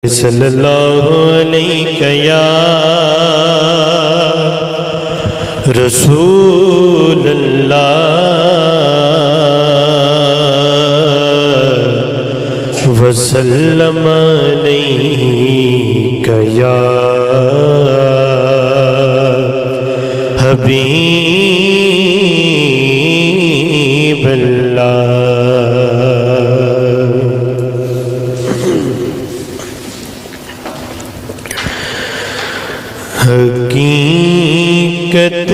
صلی اللہ علیہ یا رسول اللہ وسلم علیہ یا حبیب اللہ۔ حقیقت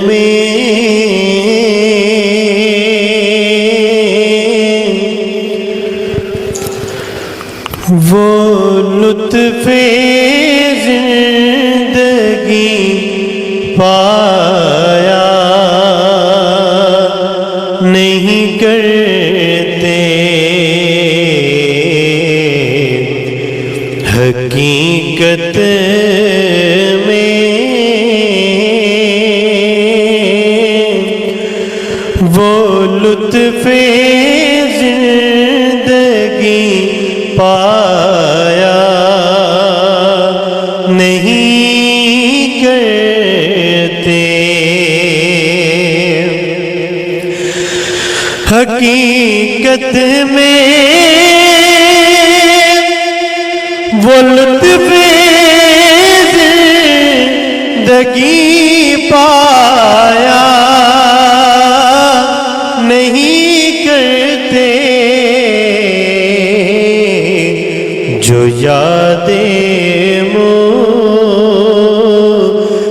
میں وہ لطف زندگی پایا نہیں کرتے، حقیقت وہ لطف زندگی پایا نہیں کرتے، حقیقت میں وہ لطف زندگی پایا نہیں کرتے، جو یاد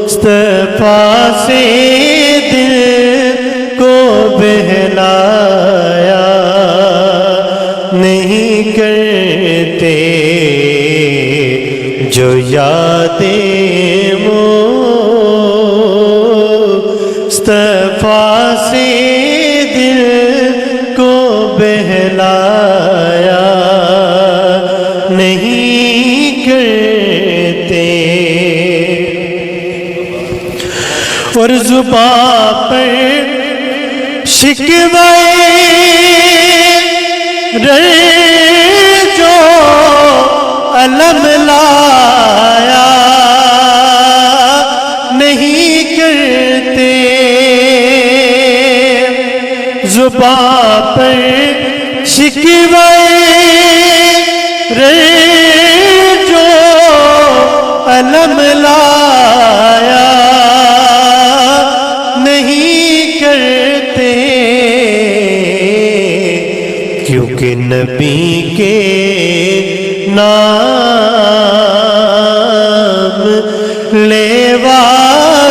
مصطفیٰ سے دل کو بہلایا نہیں کرتے، جو یاد مصطفیٰ سے دل کو بہلایا نہیں کرتے، اور زبان پر شکوے رنج و الم لایا نہیں کرتے، زبان پر شکوے رنج و الم لایا نہیں کرتے، کیونکہ نبی کے نام لیوا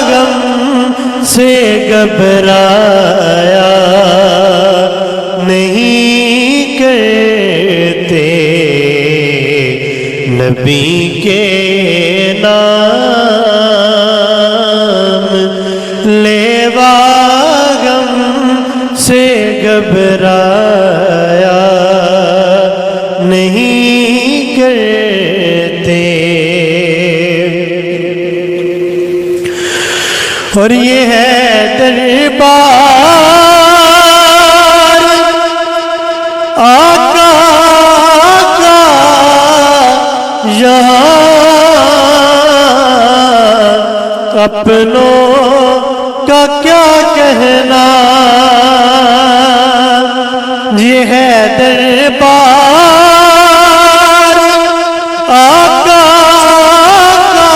غم سے گھبرایا نہیں کرتے، نبی کے نام لیوا غم سے گھبرایا نہیں کرتے، اور یہ ہے دربار آقا کا یہاں اپنوں کا کیا کہنا، یہ ہے دربار آقا کا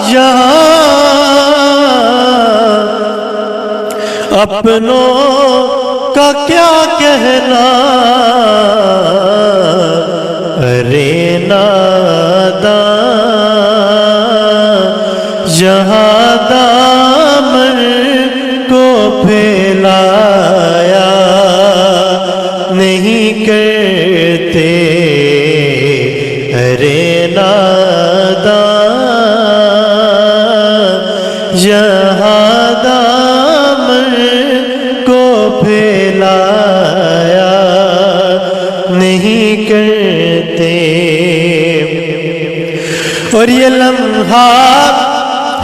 یہاں اپنوں کا کیا کہنا، ارے ناداں یہاں دامن کو پھیلایا نہیں کرتے، ارے ناداں یہاں دامن کو پھیلایا نہیں کرتے، اور یہ لمحہ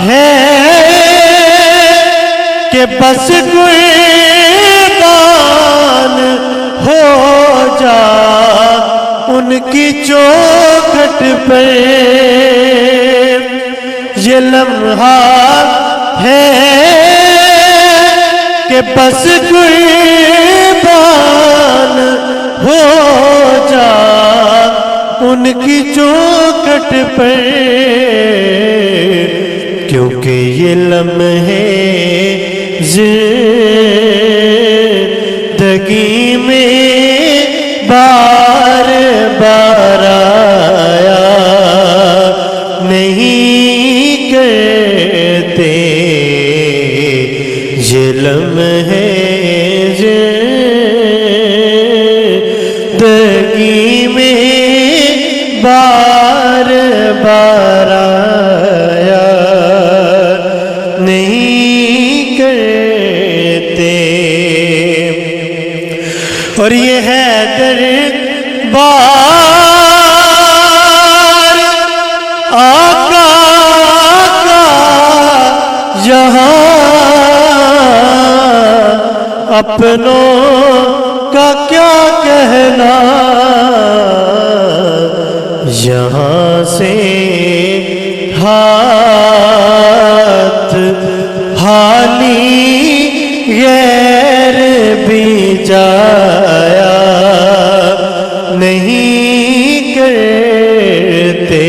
ہے کہ بس قربان ہو جا ان کی چوکھٹ پر یہ لمحات ہے کہ بس قربان ہو جا ان کی چوکھٹ پر، کیونکہ یہ لمحے زندگی میں بار بار آیا نہیں کرتے، یہ لمحے زندگی میں بار بار آیا نہیں کرتے۔ اور یہ ہے دربار آقا کا یہاں اپنوں کا کیا کہنا، یہاں سے ہاتھ خالی غیر بھی جایا نہیں کرتے،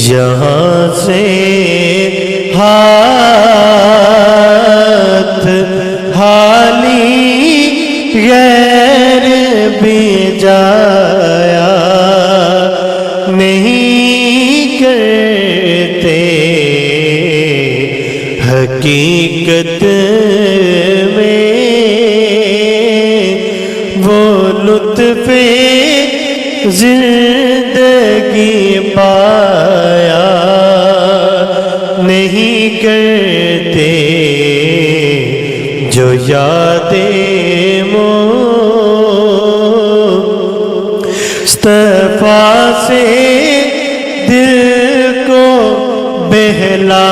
یہاں سے ہاتھ خالی غیر بھی جایا نہیں کرتے، حقیقت میں وہ لطف زندگی پایا نہیں کرتے، جو یادیں مصطفیٰ سے دل کو بہلا